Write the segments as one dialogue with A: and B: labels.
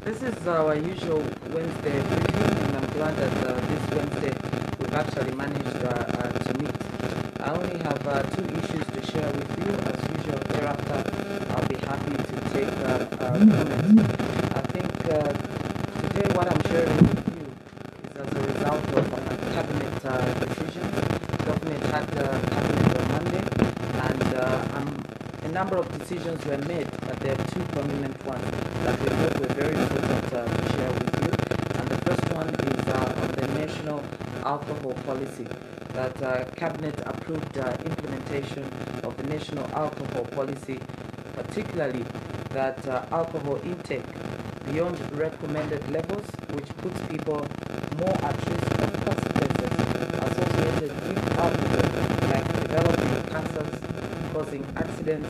A: This is our usual Wednesday briefing, and I'm glad that this Wednesday we've actually managed to meet. I only have two issues to share with you. As usual, thereafter I'll be happy to take comments. I think today what I'm sharing with you is as a result of a cabinet decision. Government had cabinet on Monday, and a number of decisions were made, but there are two prominent ones that we thought were very important to share with you. And the first one is on the national alcohol policy, that Cabinet approved implementation of the national alcohol policy, particularly that alcohol intake beyond recommended levels, which puts people more at risk of consequences associated with alcohol, like developing cancers, causing accidents,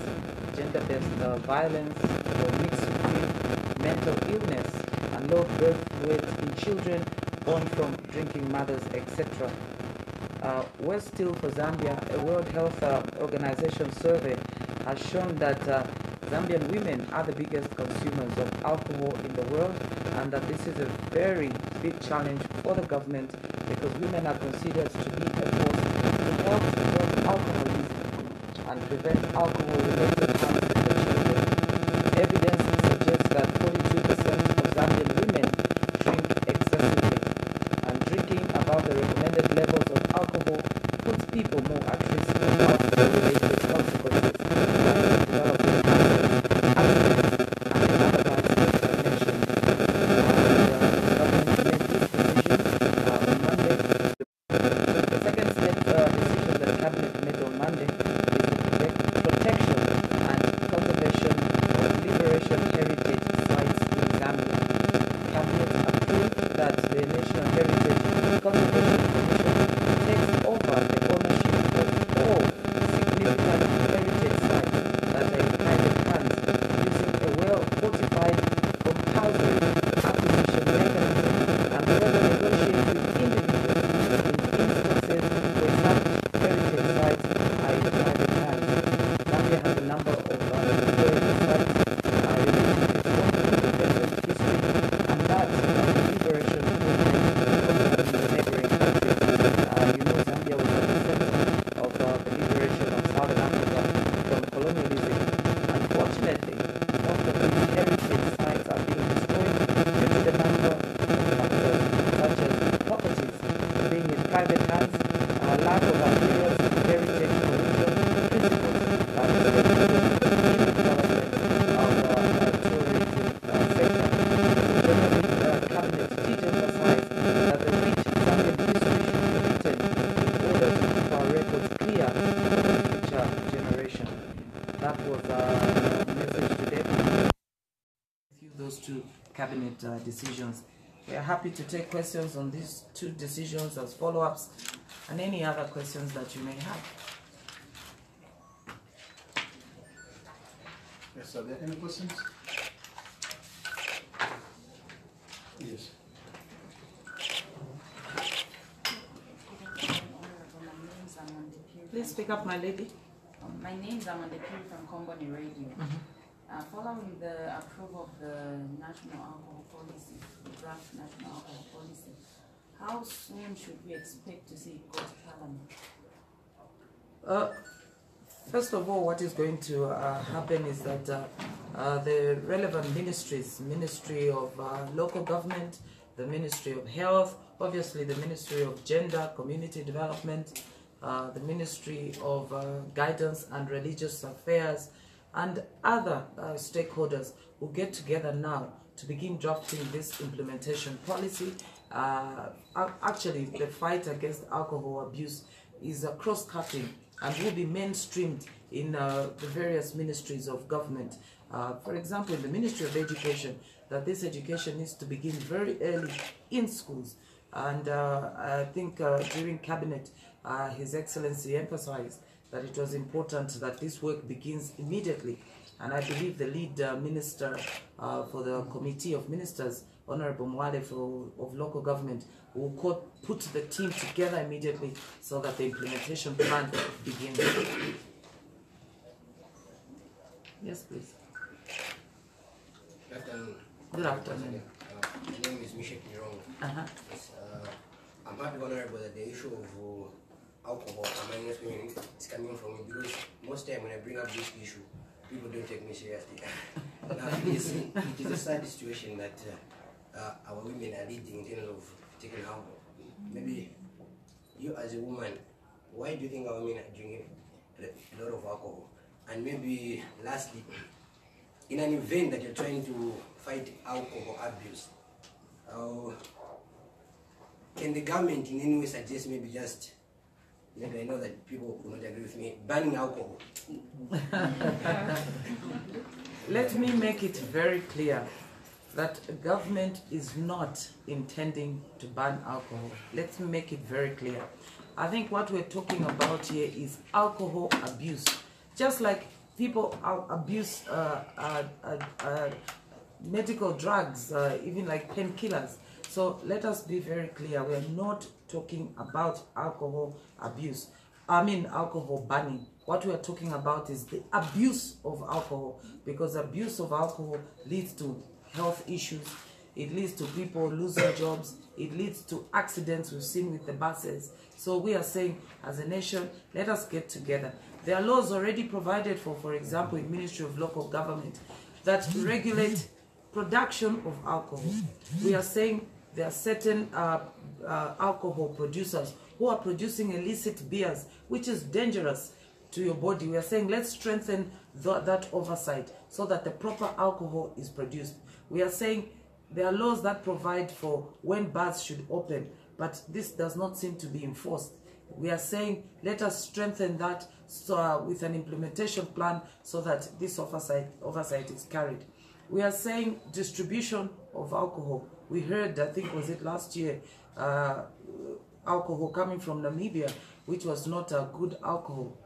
A: gender-based violence, or mixed with mental illness, and low birth weight in children born from drinking mothers, etc. Worse still for Zambia, a World Health Organization survey has shown that Zambian women are the biggest consumers of alcohol in the world, and that this is a very big challenge for the government because women are considered to be a force to help drug alcoholism and prevent alcohol-related harms in the children. Evidence suggests that 42% of Zambian women drink excessively, and drinking above the recommended levels of alcohol puts people more at risk of alcohol-related consequences like developing cancer, accidents, and the other vices I mentioned. The government made this decision on Monday. The second step decision that Cabinet made on Monday is the protection and conservation of liberation heritage sites in Zambia. Cabinet approved that the National Heritage Conservation Commission takes over the ownership of all significant heritage sites that are in private hands using a well-fortified compulsory acquisition mechanism and further negotiate with individuals in instances where such heritage sites are in private hands. Zambia has a number of heritage sites relating to its own independent history, and that the liberation movement in the neighboring countries. Zambia was at the center of the liberation of Southern Africa from colonialism. Unfortunately, most of these heritage sites are being destroyed due to the number of factors such as properties being in private hands, lack of adherence to heritage protection principles, especially in the development of the tourism sector. The Cabinet did emphasize that the rich Zambian history should be written in order to keep our records clear for the future generation. That was the message today. Those two cabinet decisions. We are happy to take questions on these two decisions as follow-ups and any other questions that you may have.
B: Yes, are there any questions? Yes.
A: Please speak up, my lady.
C: My name is Amanda Piri from Comboni Radio. Following the approval of the National Alcohol Policy, the draft National Alcohol Policy, how soon should we expect to see it go to Parliament?
A: First of all, what is going to happen is that the relevant ministries, Ministry of Local Government, the Ministry of Health, obviously the Ministry of Gender, Community Development, the Ministry of Guidance and Religious Affairs, and other stakeholders will get together now to begin drafting this implementation policy. Actually, the fight against alcohol abuse is cross-cutting and will be mainstreamed in the various ministries of government. For example, in the Ministry of Education, that this education needs to begin very early in schools. And I think during Cabinet, His Excellency emphasized that it was important that this work begins immediately. And I believe the lead minister for the Committee of Ministers, Honorable Mwale of Local Government, will put the team together immediately so that the implementation plan begins. Yes, please. Good afternoon.
D: My name is Mishek Nirong. Yes, I'm happy, Honorable, that the issue of alcohol among us women is coming from me, because most time when I bring up this issue, people don't take me seriously. Now, it is a sad situation that our women are leading in terms of taking alcohol. Maybe you as a woman, why do you think our women are drinking a lot of alcohol? And maybe lastly, in an event that you're trying to fight alcohol abuse, can the government in any way suggest maybe I know that people will not agree with me, banning alcohol?
A: Let me make it very clear that the government is not intending to ban alcohol. Let's make it very clear. I think what we're talking about here is alcohol abuse. Just like people abuse medical drugs, even like painkillers. So let us be very clear. We are not talking about alcohol abuse. Alcohol banning. What we are talking about is the abuse of alcohol, because abuse of alcohol leads to health issues. It leads to people losing jobs. It leads to accidents we've seen with the buses. So we are saying, as a nation, let us get together. There are laws already provided for example, in Ministry of Local Government that regulate production of alcohol. We are saying there are certain alcohol producers who are producing illicit beers, which is dangerous to your body. We are saying let's strengthen that oversight so that the proper alcohol is produced. We are saying there are laws that provide for when bars should open, but this does not seem to be enforced. We are saying let us strengthen that with an implementation plan so that this oversight is carried. We are saying distribution of alcohol. We heard, I think was it last year, alcohol coming from Namibia, which was not a good alcohol.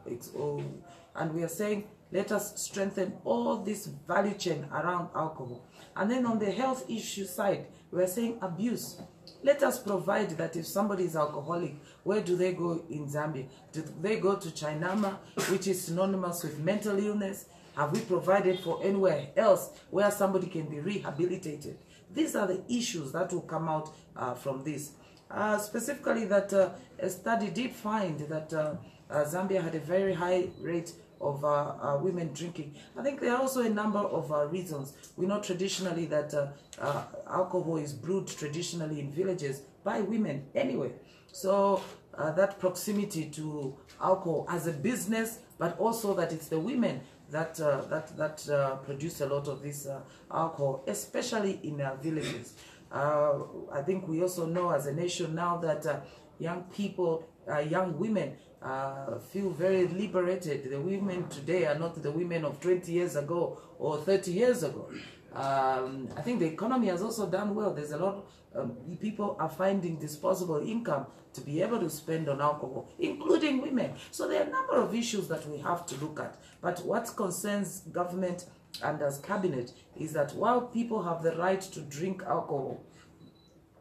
A: And we are saying let us strengthen all this value chain around alcohol. And then on the health issue side, we are saying abuse. Let us provide that if somebody is alcoholic, where do they go in Zambia? Do they go to Chinama, which is synonymous with mental illness? Have we provided for anywhere else where somebody can be rehabilitated? These are the issues that will come out from this. Specifically that a study did find that Zambia had a very high rate of women drinking. I think there are also a number of reasons. We know traditionally that alcohol is brewed traditionally in villages by women anyway. So that proximity to alcohol as a business, but also that it's the women that produce a lot of this alcohol, especially in villages. I think we also know as a nation now that young people, young women feel very liberated. The women today are not the women of 20 years ago or 30 years ago. I think the economy has also done well. There's a lot of people are finding disposable income to be able to spend on alcohol, including women. So there are a number of issues that we have to look at. But what concerns government and as cabinet is that while people have the right to drink alcohol,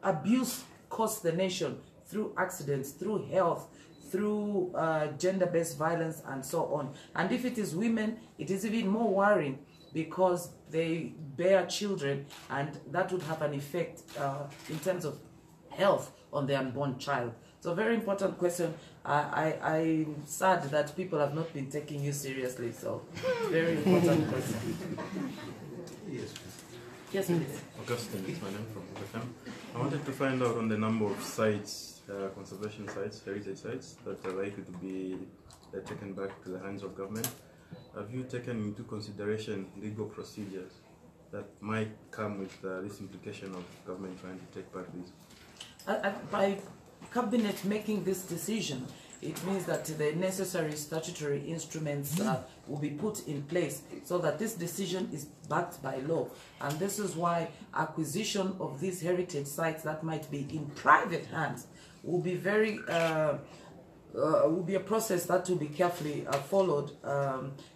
A: abuse costs the nation through accidents, through health, through gender-based violence and so on. And if it is women, it is even more worrying because they bear children, and that would have an effect in terms of health on the unborn child. So very important question. I'm sad that people have not been taking you seriously, so very important question.
B: Yes, please.
A: Yes, please.
E: Augustine is my name from FM. I wanted to find out on the number of sites, conservation sites, heritage sites, that are likely to be taken back to the hands of government. Have you taken into consideration legal procedures that might come with this implication of government trying to take back these?
A: By cabinet making this decision, it means that the necessary statutory instruments will be put in place so that this decision is backed by law. And this is why acquisition of these heritage sites that might be in private hands will be very will be a process that will be carefully followed,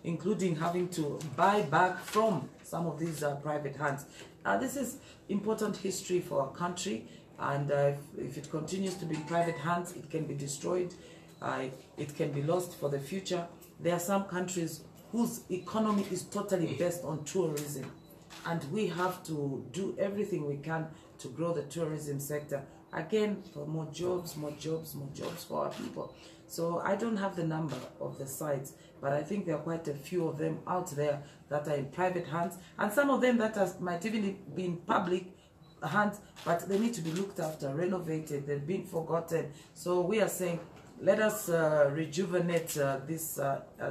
A: including having to buy back from some of these private hands. This is important history for our country, and if it continues to be in private hands, it can be destroyed, it can be lost for the future. There are some countries whose economy is totally based on tourism. and we have to do everything we can to grow the tourism sector. Again, for more jobs, more jobs, more jobs for our people. So I don't have the number of the sites, but I think there are quite a few of them out there that are in private hands, and some of them that might even be in public hands, but they need to be looked after, renovated, they've been forgotten. So we are saying, let us rejuvenate this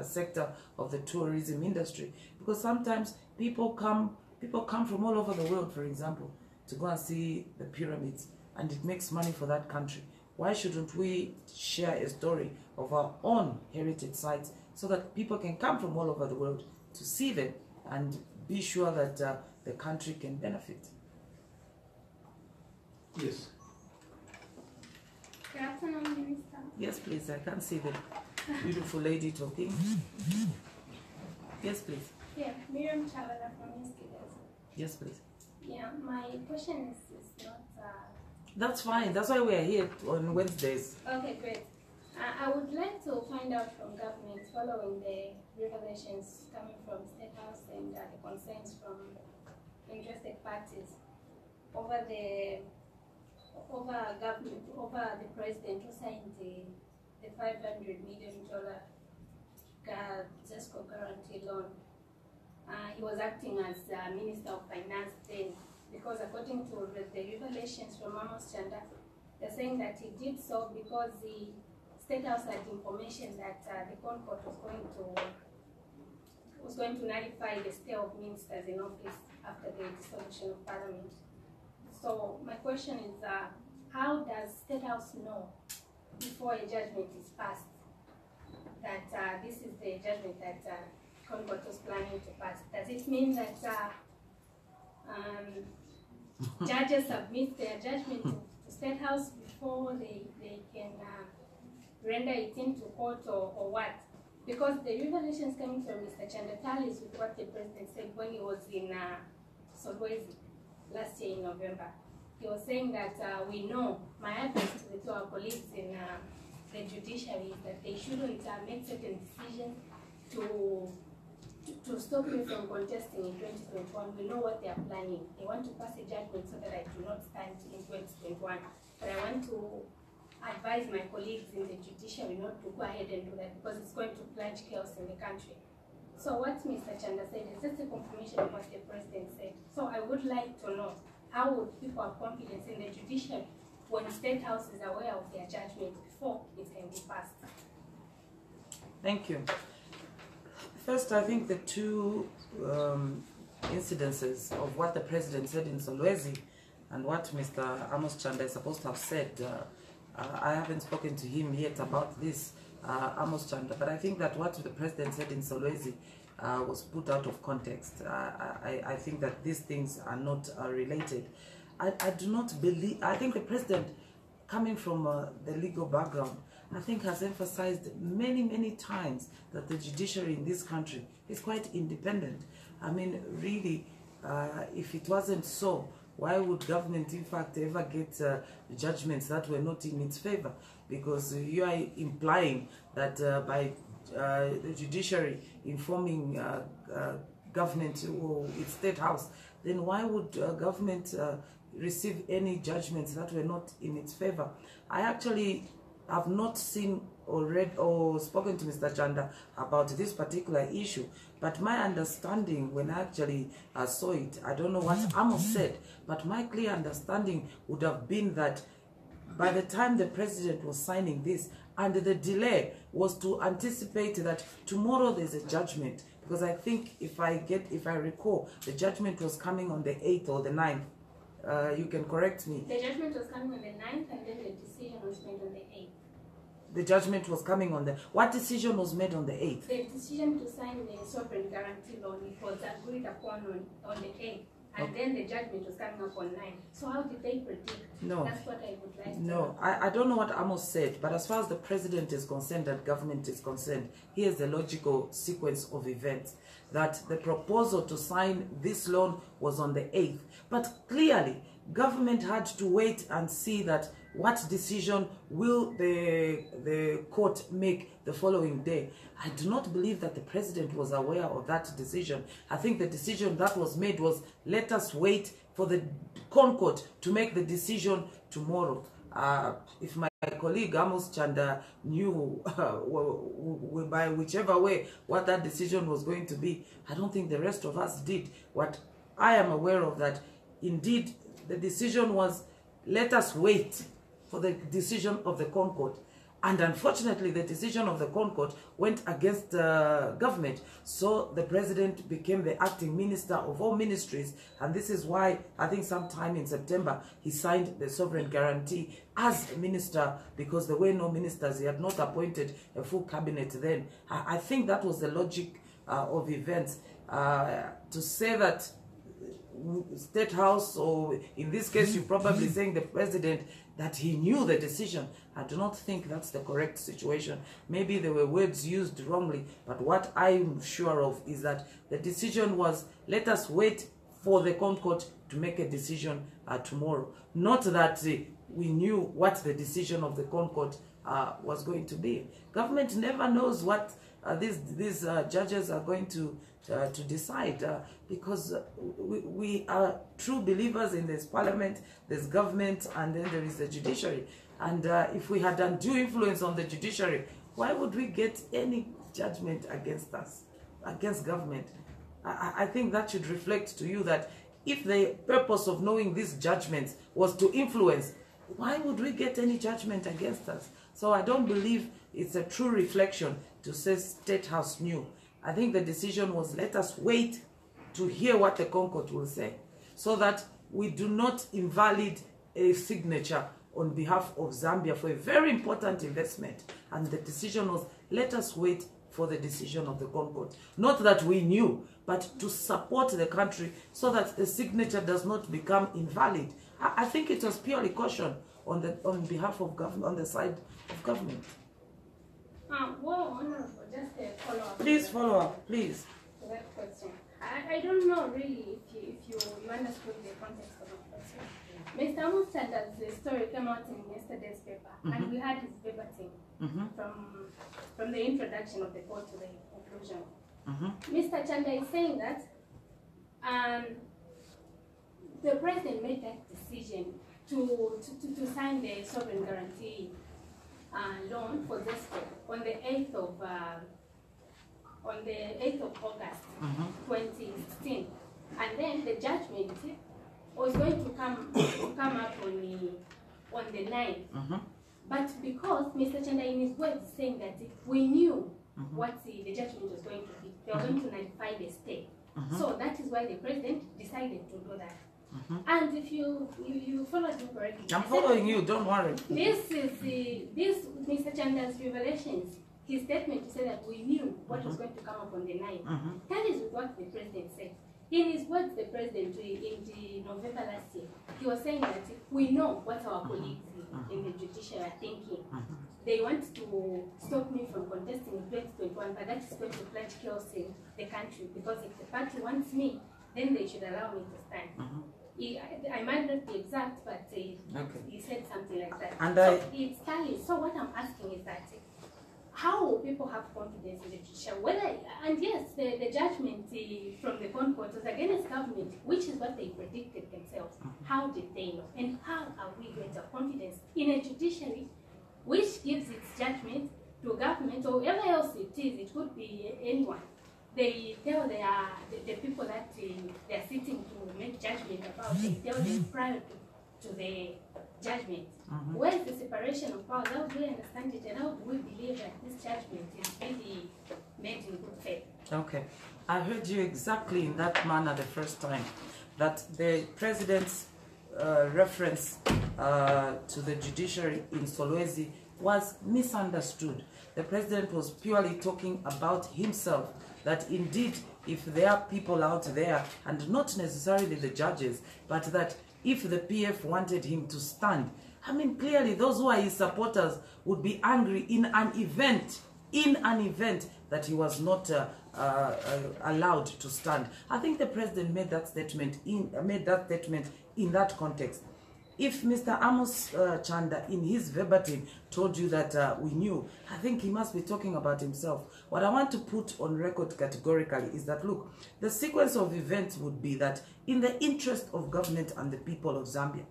A: sector of the tourism industry, because sometimes people come from all over the world, for example, to go and see the pyramids, and it makes money for that country. Why shouldn't we share a story of our own heritage sites so that people can come from all over the world to see them and be sure that the country can benefit?
B: Yes.
F: Good afternoon, Minister.
A: Yes, please. I can see the beautiful lady talking. Yes, please.
F: Yeah, Miriam Chavala from Institute.
A: Yes, please.
F: Yeah, my question is not...
A: That's fine. That's why we are here on Wednesdays.
F: Okay, great. I would like to find out from government, following the revelations coming from State House and the concerns from interested parties over the president who signed the $500 million ZESCO guarantee loan. He was acting as Minister of Finance then, because according to the revelations from Amos Chanda, they're saying that he did so because the State House had information that the Concourt was going to nullify the stay of ministers in office after the dissolution of Parliament. So my question is, how does State House know before a judgment is passed that this is the judgment that Concourt was planning to pass? Does it mean that judges submit their judgment to State House before they can render it into court, or what? Because the revelations coming from Mr. Chandatal is with what the president said when he was in Solwezi last year in November. He was saying that we know, my advice to our colleagues in the judiciary is that they shouldn't make certain decisions to stop me from contesting in 2021. We know what they are planning. They want to pass a judgment so that I do not stand in 2021. But I want to advise my colleagues in the judiciary not to go ahead and do that, because it's going to plunge chaos in the country. So what Mr. Chanda said is just a confirmation of what the president said. So I would like to know, how would people have confidence in the judiciary when the State House is aware of their judgment before it can be passed?
A: Thank you. First, I think the two incidences of what the president said in Solwezi and what Mr. Amos Chanda is supposed to have said, I haven't spoken to him yet about this, Amos Chanda, but I think that what the president said in Solwezi was put out of context. I think that these things are not related. I do not believe, I think the president, coming from the legal background, I think has emphasized many, many times that the judiciary in this country is quite independent. I mean, really, if it wasn't so, why would government, in fact, ever get judgments that were not in its favor? Because you are implying that by the judiciary informing government or its State House, then why would government receive any judgments that were not in its favor? I actually have not seen or read or spoken to Mr. Chanda about this particular issue, but my understanding when I actually saw it, I don't know what Amos said, but my clear understanding would have been that by the time the president was signing this, and the delay was to anticipate that tomorrow there's a judgment, because I think if I recall, the judgment was coming on the 8th or the 9th. You can correct me.
F: The judgment was coming on the 9th, and then the decision was made on the 8th.
A: The judgment was coming on the... What decision was made on the 8th?
F: The decision to sign the sovereign guarantee loan, it was agreed upon on the 8th. And then the judgment was coming up on 9th. So how did they predict?
A: No.
F: That's what I would like to
A: No,
F: know.
A: I don't know what Amos said, but as far as the president is concerned and government is concerned, here's the logical sequence of events. That the proposal to sign this loan was on the 8th. But clearly, government had to wait and see that what decision will the court make the following day. I do not believe that the president was aware of that decision. I think the decision that was made was, let us wait for the Concord to make the decision tomorrow. If my colleague Amos Chanda knew by whichever way what that decision was going to be, I don't think the rest of us did. What I am aware of, that indeed the decision was, let us wait for the decision of the Concord. And unfortunately, the decision of the Concord went against the government. So the president became the acting minister of all ministries. And this is why I think sometime in September, he signed the sovereign guarantee as a minister, because there were no ministers. He had not appointed a full cabinet then. I think that was the logic of events. To say that State House, or in this case, you're probably saying the president, that he knew the decision, I do not think that's the correct situation. Maybe there were words used wrongly, but what I'm sure of is that the decision was, let us wait for the Concord to make a decision tomorrow. Not that we knew what the decision of the Concord was going to be. Government never knows what these judges are going to decide, because we are true believers in this parliament, there's government, and then there is the judiciary. And if we had undue influence on the judiciary, why would we get any judgment against us, against government? I think that should reflect to you that if the purpose of knowing these judgments was to influence, why would we get any judgment against us? So I don't believe it's a true reflection to say State House knew. I think the decision was, let us wait to hear what the Concord will say, so that we do not invalid a signature on behalf of Zambia for a very important investment. And the decision was, let us wait for the decision of the Concord. Not that we knew, but to support the country so that the signature does not become invalid. I think it was purely caution on behalf of government, on the side of government.
F: Well, Honorable, just a follow-up.
A: Please follow up, please.
F: To that question. I don't know really if you understood the context of the question. Mr. Amos Chanda's story came out in yesterday's paper, and we had his verbatim from the introduction of the court to the conclusion. Mr. Chanda is saying that the president made that decision to sign the sovereign guarantee loan for this on the 8th of August 2016, and then the judgment was going to come up on the 9th. But because Mr. Chanda in his words is saying that we knew what the judgment was going to be, they were going to notify the state. So that is why the president decided to do that. And if you followed me correctly,
A: I'm following you, don't worry.
F: This is Mr. Chanda's revelations. His statement to say that we knew what was going to come up on the 9th. That is what the president said. In his words, the president in November last year, he was saying that we know what our colleagues in the judiciary are thinking. They want to stop me from contesting in 2021, but that is going to plant chaos in the country, because if the party wants me, then they should allow me to stand. I might not be exact, but he said something like that. And so it's tally. So what I'm asking is that, how will people have confidence in the judiciary? And yes, the judgment from the Concord was against government, which is what they predicted themselves. How did they know? And how are we going to have confidence in a judiciary which gives its judgment to government or whoever else it is? It could be anyone. They tell the people that they are sitting to make judgment about, they tell them prior to the judgment. Where is the separation of powers? How do we understand it, and how do we believe that this judgment is really made in good faith? Okay. I heard you exactly in that manner the first time, that the president's reference to the judiciary in Solwezi was misunderstood. The president was purely talking about himself, that indeed if there are people out there, and not necessarily the judges, but that if the PF wanted him to stand, I mean, clearly those who are his supporters would be angry in an event that he was not allowed to stand. I think the president made that statement in that context.
A: If Mr. Amos Chanda, in his verbatim, told you that we knew, I think he must be talking about himself. What I want to put on record categorically is that, look, the sequence of events would be that in the interest of government and the people of Zambia,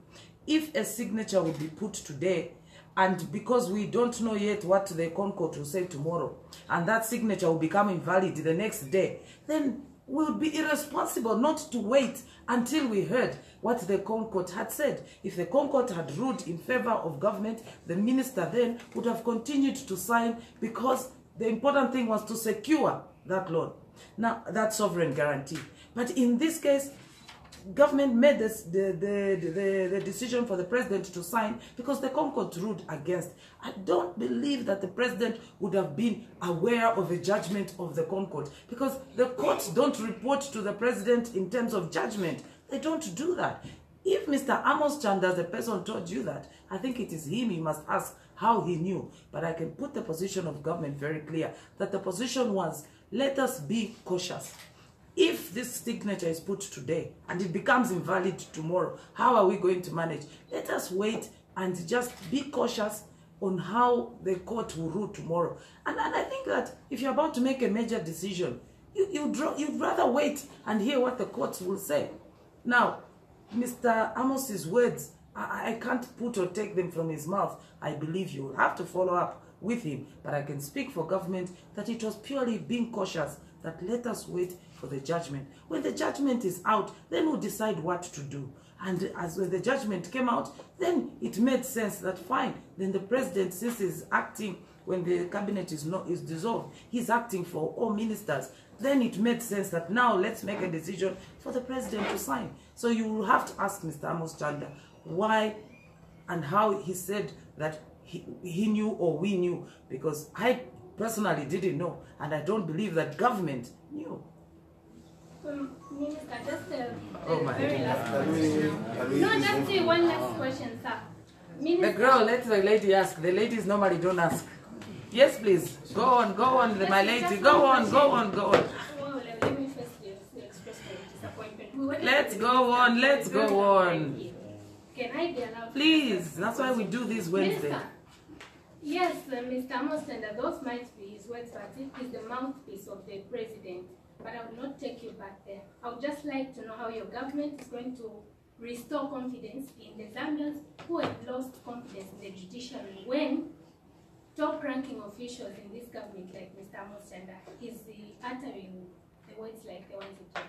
A: if a signature would be put today, and because we don't know yet what the Concord will say tomorrow, and that signature will become invalid the next day, then we would be irresponsible not to wait until we heard what the Concord had said. If the Concord had ruled in favor of government, the minister then would have continued to sign, because the important thing was to secure that loan, now that sovereign guarantee. But in this case, government made this, the decision for the president to sign because the Concord ruled against. I don't believe that the president would have been aware of a judgment of the Concord, because the courts don't report to the president in terms of judgment. They don't do that. If Mr. Amos Chanda, the person, told you that, I think it is him you must ask how he knew. But I can put the position of government very clear, that the position was, let us be cautious. If this signature is put today and it becomes invalid tomorrow, how are we going to manage? Let us wait and just be cautious on how the court will rule tomorrow. And I think that if you're about to make a major decision, you'd rather wait and hear what the courts will say. Now, Mr. Amos's words, I can't put or take them from his mouth. I believe you will have to follow up with him. But I can speak for government that it was purely being cautious, that let us wait for the judgment. When the judgment is out, then we'll decide what to do. And as when the judgment came out, then it made sense that fine, then the president, since he's acting when the cabinet is dissolved, he's acting for all ministers, then it made sense that now let's make a decision for the president to sign. So you will have to ask Mr. Amos Chanda why and how he said that he knew or we knew, because I personally didn't know, and I don't believe that government knew.
F: Minister, just a
A: Oh my
F: very last question. No, just one last question, sir. Minister,
A: The girl, let the lady ask. The ladies normally don't ask. Yes, please. Go on, my lady. Go on.
F: well, let me first express my disappointment.
A: Let's go on.
F: Can I be allowed?
A: Please, that's why we do this Wednesday.
F: Minister, yes, Mr. Amos Chanda, those might be his words, but it is the mouthpiece of the president. But I will not take you back there. I would just like to know how your government is going to restore confidence in the Zambians who have lost confidence in the judiciary when top-ranking officials in this government, like Mr. Amos Chanda, is uttering the words like the ones he did.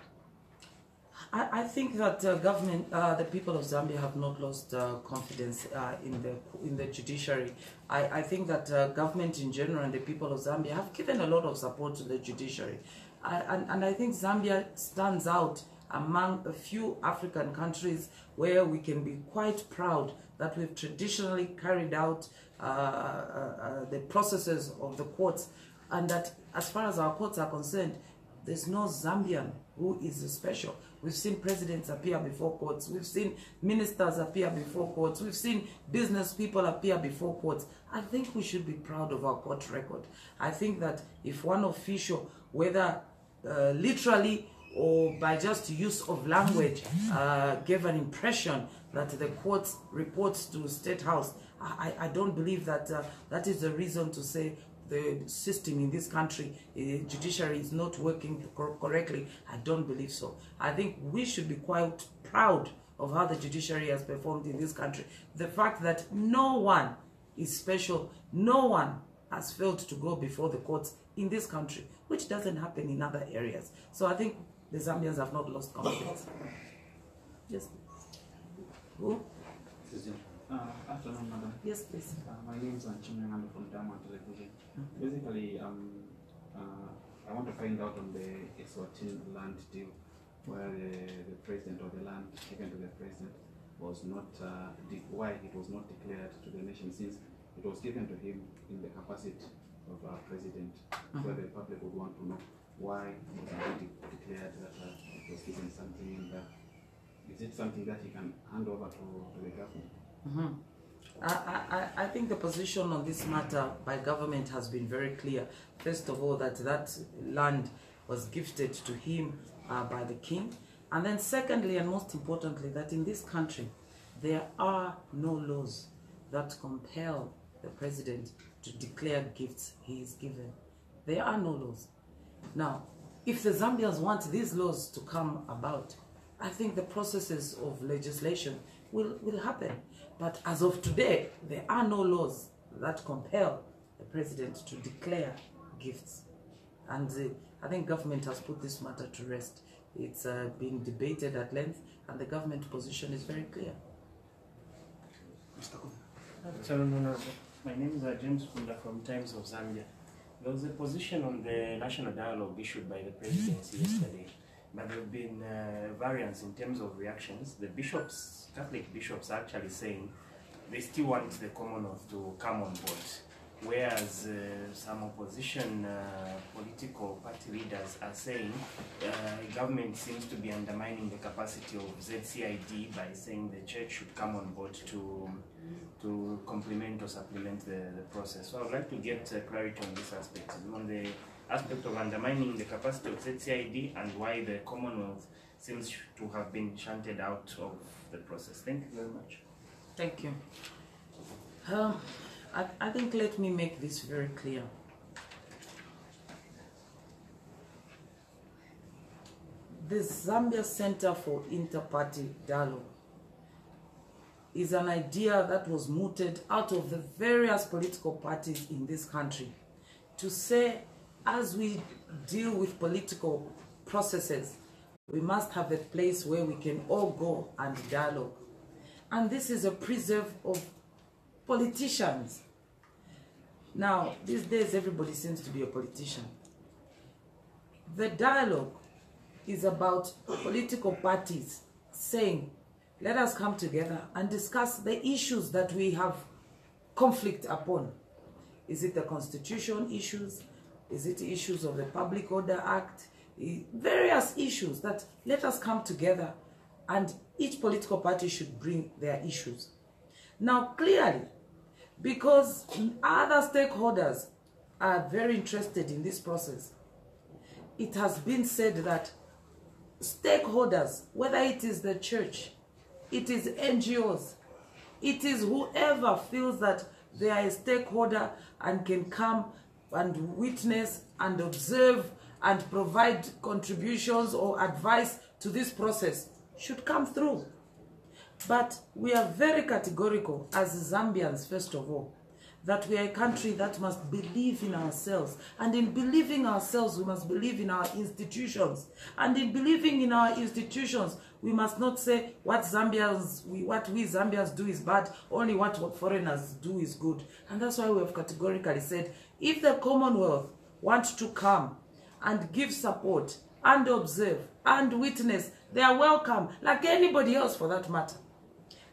A: I think that government, the people of Zambia have not lost confidence in the judiciary. I think that government in general and the people of Zambia have given a lot of support to the judiciary. And I think Zambia stands out among a few African countries where we can be quite proud that we've traditionally carried out the processes of the courts, and that as far as our courts are concerned, there's no Zambian who is special. We've seen presidents appear before courts. We've seen ministers appear before courts. We've seen business people appear before courts. I think we should be proud of our court record. I think that if one official, whether literally or by just use of language, gave an impression that the court reports to State House, I don't believe that that is the reason to say the system in this country, judiciary, is not working correctly. I don't believe so. I think we should be quite proud of how the judiciary has performed in this country. The fact that no one is special, no one has failed to go before the courts in this country, which doesn't happen in other areas. So I think the Zambians have not lost confidence. Yes. Who?
G: Afternoon, madam.
A: Yes, please.
G: My name is Anchimangano from Diamond Television. Basically, I want to find out on the Eswatini land deal, where the president or the land given to the president was not, why it was not declared to the nation, since it was given to him in the capacity of our president, where the public would want to know why was it declared that it was given something in there. Is it something that he can hand over to the government?
A: I think the position on this matter by government has been very clear. First of all, that land was gifted to him by the king. And then secondly, and most importantly, that in this country, There are no laws that compel the president to declare gifts he is given. There are no laws. Now, if the Zambians want these laws to come about, I think the processes of legislation will happen. But as of today, there are no laws that compel the president to declare gifts. And I think government has put this matter to rest. It's being debated at length, and the government position is very clear.
H: My name is James Funda from Times of Zambia. There was a position on the national dialogue issued by the presidency yesterday, but there have been variants in terms of reactions. The bishops, Catholic bishops, are actually saying they still want the Commonwealth to come on board, whereas some opposition political party leaders are saying government seems to be undermining the capacity of ZCID by saying the church should come on board to complement or supplement the process. So I would like to get clarity on this aspect, on the aspect of undermining the capacity of ZCID and why the Commonwealth seems to have been shunted out of the process. Thank you very much.
A: Thank you. I think let me make this very clear. The Zambia Center for Inter-Party Dialogue is an idea that was mooted out of the various political parties in this country to say, as we deal with political processes, we must have a place where we can all go and dialogue. And this is a preserve of politicians. Now, these days everybody seems to be a politician. The dialogue is about political parties saying, let us come together and discuss the issues that we have conflict upon. Is it the constitution issues? Is it issues of the Public Order Act? Various issues that let us come together, and each political party should bring their issues. Now, clearly, because other stakeholders are very interested in this process, it has been said that stakeholders, whether it is the church, it is NGOs, it is whoever feels that they are a stakeholder and can come and witness and observe and provide contributions or advice to this process, should come through. But we are very categorical as Zambians, first of all, that we are a country that must believe in ourselves. And in believing ourselves, we must believe in our institutions. And in believing in our institutions, we must not say what we Zambians do is bad, only what foreigners do is good. And that's why we have categorically said, if the Commonwealth wants to come and give support and observe and witness, they are welcome, like anybody else for that matter.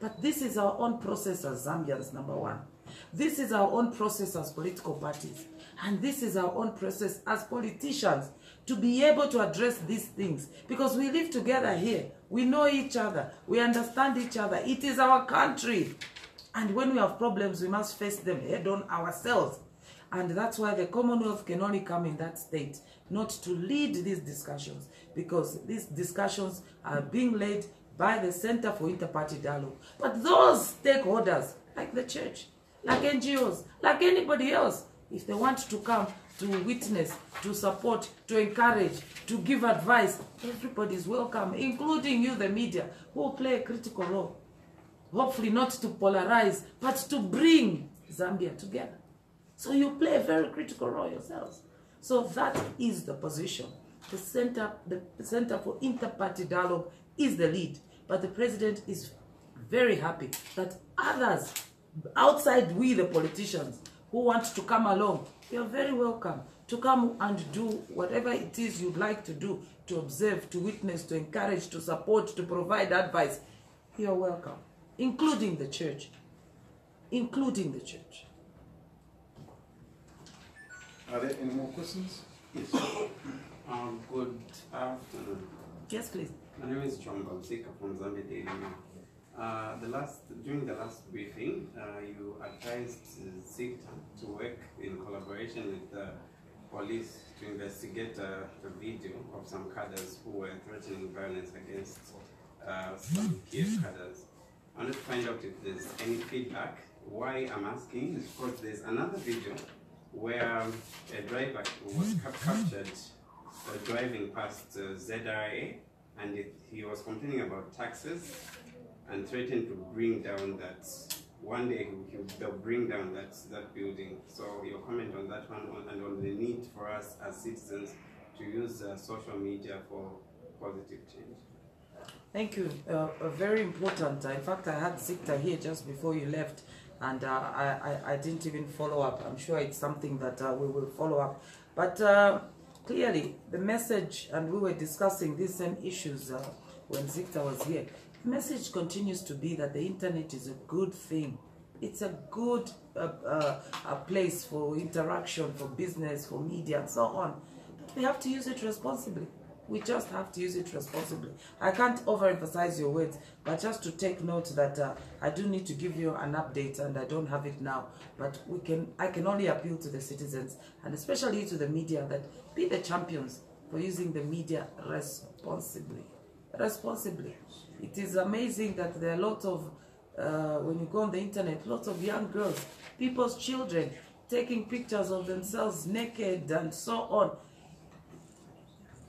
A: But this is our own process as Zambians, number one. This is our own process as political parties. And this is our own process as politicians to be able to address these things. Because we live together here. We know each other. We understand each other. It is our country. And when we have problems, we must face them head on ourselves. And that's why the Commonwealth can only come in that state, not to lead these discussions. Because these discussions are being led by the Center for Inter-Party Dialogue. But those stakeholders, like the church, like NGOs, like anybody else, if they want to come to witness, to support, to encourage, to give advice, everybody is welcome, including you, the media, who will play a critical role. Hopefully not to polarize, but to bring Zambia together. So you play a very critical role yourselves. So that is the position. The Center for Inter-Party Dialogue is the lead. But the president is very happy that others, outside we the politicians, who want to come along, you're very welcome to come and do whatever it is you'd like to do, to observe, to witness, to encourage, to support, to provide advice. You're welcome, including the church. Including the church.
B: Are there any more questions?
G: Yes. Good afternoon.
A: Yes, please.
G: My name is John Balsika from Zambia Daily Mail. During the last briefing, you advised SIGTA to work in collaboration with the police to investigate a video of some cadres who were threatening violence against some Kiev cadres. I'm
I: wanted to find out if there's any feedback. Why I'm asking is because there's another video where a driver was captured driving past ZRA, and he was complaining about taxes and threatened to bring down that, one day they'll bring down that building. So your comment on that one, and on the need for us as citizens to use social media for positive change.
A: Thank you. Very important. In fact, I had Zikta here just before you left, and I didn't even follow up. I'm sure it's something that we will follow up. But clearly, the message, and we were discussing these same issues when Zikta was here, the message continues to be that the internet is a good thing. It's a good a place for interaction, for business, for media, and so on. But we have to use it responsibly. We just have to use it responsibly. I can't overemphasize your words, but just to take note that I do need to give you an update, and I don't have it now. But I can only appeal to the citizens, and especially to the media, that be the champions for using the media responsibly. Responsibly. It is amazing that there are a lot of, when you go on the internet, lots of young girls, people's children, taking pictures of themselves naked and so on.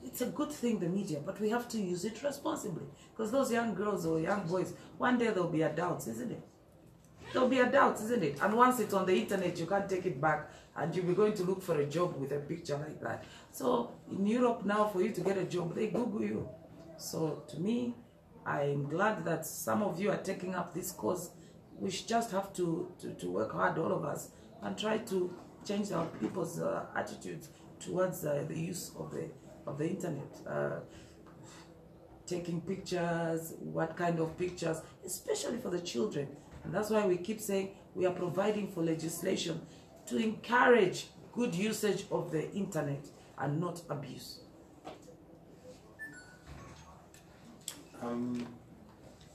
A: It's a good thing, the media, but we have to use it responsibly, because those young girls or young boys, one day they'll be adults, isn't it? They'll be adults, isn't it? And once it's on the internet, you can't take it back, and you'll be going to look for a job with a picture like that. So in Europe now, for you to get a job, they Google you. So to me, I'm glad that some of you are taking up this cause. We just have to work hard, all of us, and try to change our people's attitudes towards the use of the internet. Taking pictures, what kind of pictures, especially for the children. And that's why we keep saying we are providing for legislation to encourage good usage of the internet and not abuse.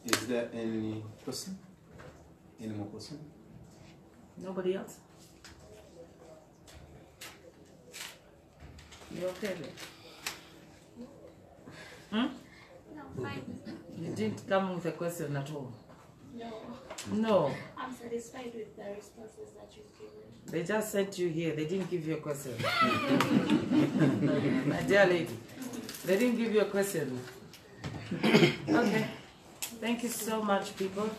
B: Is there any person? Any more person?
A: Nobody else? You okay there? Hmm?
F: No, fine.
A: You didn't come with a question at all?
F: No.
A: No.
F: I'm satisfied with the responses that you've given.
A: They just sent you here. They didn't give you a question. My dear lady, they didn't give you a question. Okay. Thank you so much, people.